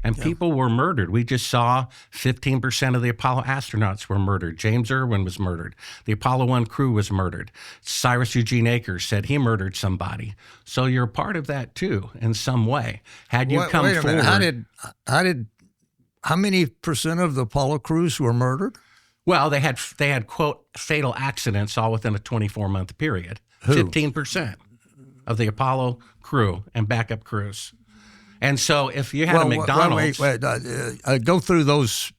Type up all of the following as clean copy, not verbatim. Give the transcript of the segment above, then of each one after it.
and people were murdered. We just saw 15% of the Apollo astronauts were murdered. James Irwin was murdered. The Apollo 1 crew was murdered. Cyrus Eugene Akers said he murdered somebody. So you're a part of that too, in some way. Had you come wait a forward, minute. How many percent of the Apollo crews were murdered? well, they had quote fatal accidents all within a 24-month period. Who? 15% of the Apollo crew and backup crews. And so if you had a McDonald's, wait, go through those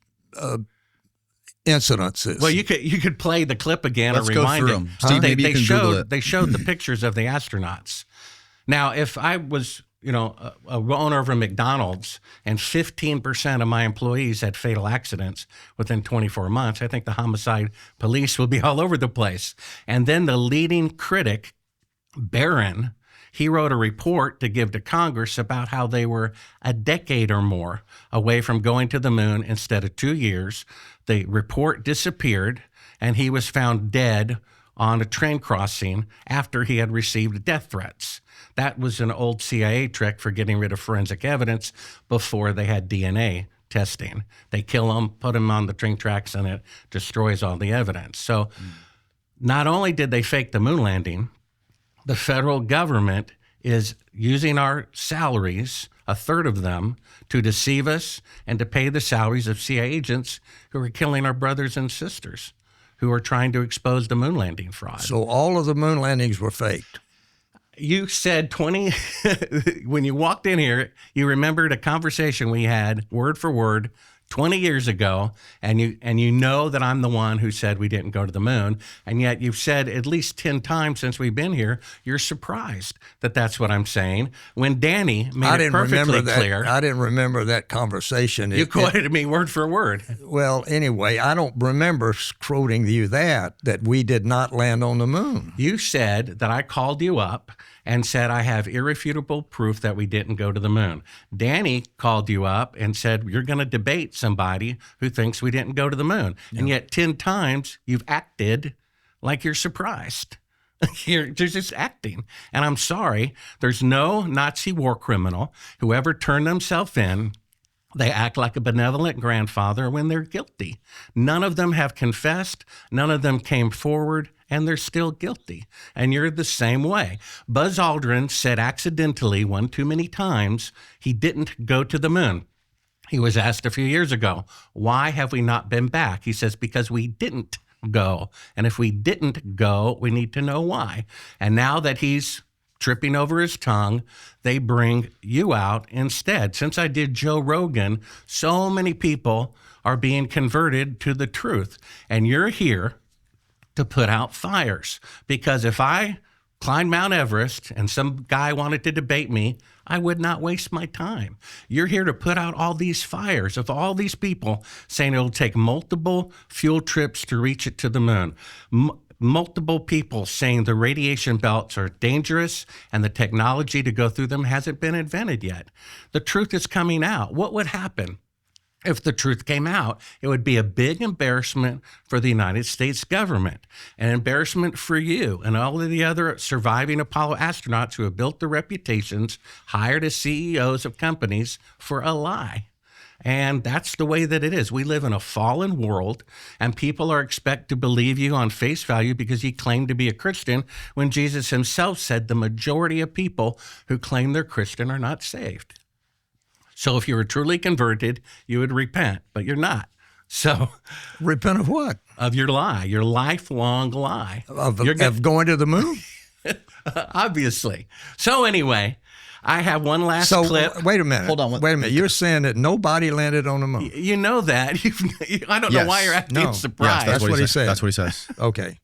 incidences. well, you could play the clip again Let's or go rewind through it. them. Steve, maybe you can Google it. They showed the pictures of the astronauts. Now, if I was, a owner of a McDonald's and 15% of my employees had fatal accidents within 24 months, I think the homicide police would be all over the place. And then the leading critic, Barron, he wrote a report to give to Congress about how they were a decade or more away from going to the moon instead of 2 years. The report disappeared, and he was found dead on a train crossing after he had received death threats. That was an old CIA trick for getting rid of forensic evidence before they had DNA testing. They kill them, put them on the train tracks, and it destroys all the evidence. So not only did they fake the moon landing, the federal government is using our salaries, a third of them, to deceive us and to pay the salaries of CIA agents who are killing our brothers and sisters, who are trying to expose the moon landing fraud. So all of the moon landings were faked. You said 20, when you walked in here, you remembered a conversation we had word for word 20 years ago, and you know that I'm the one who said we didn't go to the moon, and yet you've said at least 10 times since we've been here, you're surprised that that's what I'm saying. When Danny made it perfectly clear. I didn't remember that conversation. You quoted me word for word. Well, anyway, I don't remember quoting you that we did not land on the moon. You said that I called you up and said, I have irrefutable proof that we didn't go to the moon. Danny called you up and said, you're going to debate somebody who thinks we didn't go to the moon. Yeah. And yet 10 times you've acted like you're surprised. You're just acting. And I'm sorry, there's no Nazi war criminal who ever turned themselves in. They act like a benevolent grandfather when they're guilty. None of them have confessed. None of them came forward, and they're still guilty. And you're the same way. Buzz Aldrin said accidentally one too many times he didn't go to the moon. He was asked a few years ago, why have we not been back? He says, because we didn't go. And if we didn't go, we need to know why. And now that he's tripping over his tongue, they bring you out instead. Since I did Joe Rogan, so many people are being converted to the truth. And you're here to put out fires. Because if I climbed Mount Everest and some guy wanted to debate me, I would not waste my time. You're here to put out all these fires of all these people saying it'll take multiple fuel trips to reach it to the moon. Multiple people saying the radiation belts are dangerous and the technology to go through them hasn't been invented yet. The truth is coming out. What would happen if the truth came out? It would be a big embarrassment for the United States government, an embarrassment for you and all of the other surviving Apollo astronauts who have built their reputations, hired as CEOs of companies for a lie. And that's the way that it is. We live in a fallen world, and people are expected to believe you on face value because you claim to be a Christian, when Jesus himself said the majority of people who claim they're Christian are not saved. So if you were truly converted, you would repent, but you're not. So repent of what? Of your lie, your lifelong lie. Of going to the moon? Obviously. So anyway, I have one last clip. Wait a minute. Hold on. Wait a minute. You're saying that nobody landed on the moon. You know that. I don't know why you're acting surprised. Yes, that's what he said. That's what he says. Okay.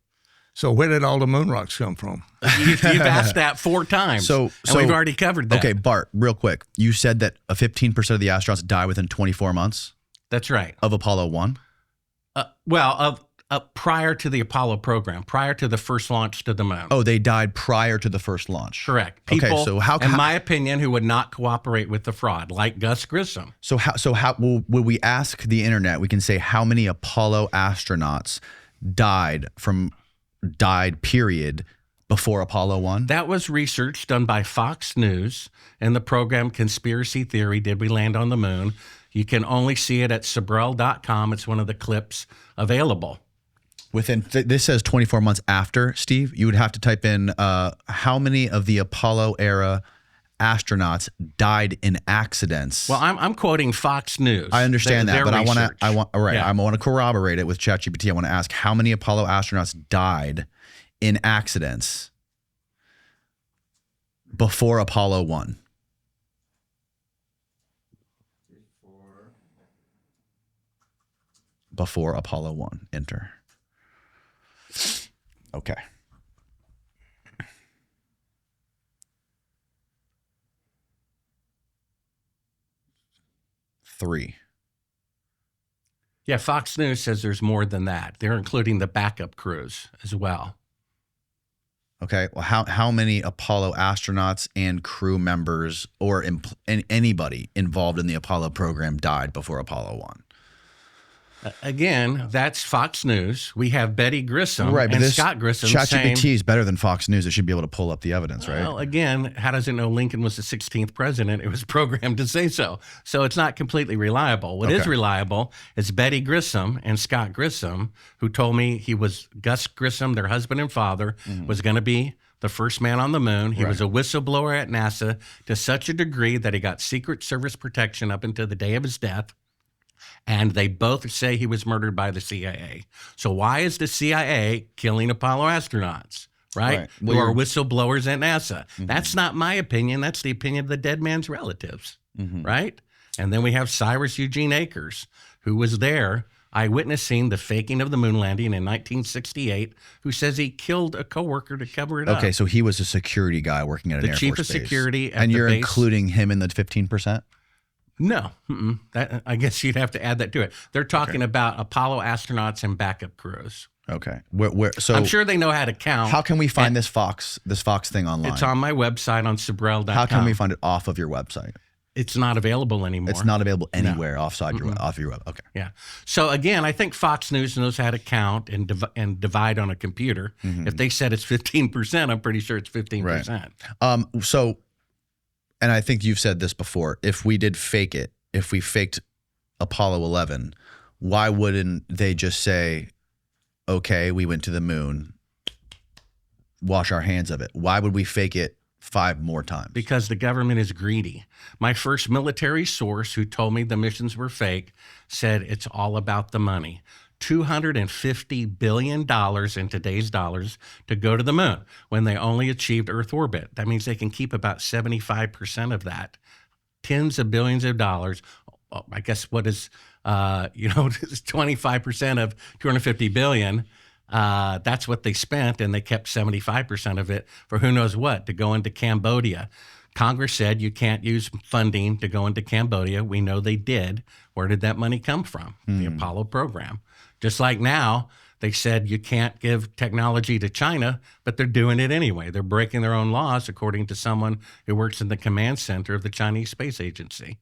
So where did all the moon rocks come from? You've asked that 4 times, and we've already covered that. Okay, Bart, real quick. You said that 15% of the astronauts die within 24 months? That's right. Of Apollo 1? Prior to the Apollo program, prior to the first launch to the moon. Oh, they died prior to the first launch. Correct. People, okay, so how, in my opinion, who would not cooperate with the fraud, like Gus Grissom. So how will we ask the internet? We can say how many Apollo astronauts died period before Apollo 1? That was research done by Fox News in the program Conspiracy Theory, Did We Land on the Moon? You can only see it at Sibrel.com. It's one of the clips available. This says 24 months after, Steve. You would have to type in how many of the Apollo era astronauts died in accidents. Well, I'm quoting Fox News. I understand that, but research. I want to corroborate it with ChatGPT. I want to ask how many Apollo astronauts died in accidents before Apollo 1. Before Apollo 1. Enter. Okay. Three. Yeah, Fox News says there's more than that. They're including the backup crews as well. Okay. Well, how many Apollo astronauts and crew members or anybody involved in the Apollo program died before Apollo 1? Again, that's Fox News. We have Betty Grissom and Scott Grissom saying... ChatGPT is better than Fox News. It should be able to pull up the evidence, right? Well, again, how does it know Lincoln was the 16th president? It was programmed to say so. So it's not completely reliable. What is reliable is Betty Grissom and Scott Grissom, who told me he was Gus Grissom, their husband and father, was going to be the first man on the moon. He was a whistleblower at NASA to such a degree that he got Secret Service protection up until the day of his death. And they both say he was murdered by the CIA. So why is the CIA killing Apollo astronauts, right? Who are whistleblowers at NASA? That's not my opinion. That's the opinion of the dead man's relatives, right? And then we have Cyrus Eugene Akers, who was there eyewitnessing the faking of the moon landing in 1968, who says he killed a coworker to cover it up. Okay, so he was a security guy working at an Air Force base. The chief of security at and the you're base. Including him in the 15%? No, I guess you'd have to add that to it. They're talking about Apollo astronauts and backup crews. Okay, so I'm sure they know how to count. How can we find this Fox thing online? It's on my website on Sibrel.com. How can we find it off of your website? It's not available anymore. It's not available anywhere off your web. Okay. Yeah. So again, I think Fox News knows how to count and divide on a computer. If they said it's 15%, I'm pretty sure it's 15%. Right. And I think you've said this before, if we did fake it, if we faked Apollo 11, why wouldn't they just say, okay, we went to the moon, wash our hands of it? Why would we fake it 5 more times? Because the government is greedy. My first military source who told me the missions were fake said it's all about the money. $250 billion in today's dollars to go to the moon when they only achieved Earth orbit. That means they can keep about 75% of that. Tens of billions of dollars. I guess what is, 25% of 250 billion. That's what they spent, and they kept 75% of it for who knows what, to go into Cambodia. Congress said you can't use funding to go into Cambodia. We know they did. Where did that money come from? The Apollo program. Just like now, they said you can't give technology to China, but they're doing it anyway. They're breaking their own laws, according to someone who works in the command center of the Chinese Space Agency.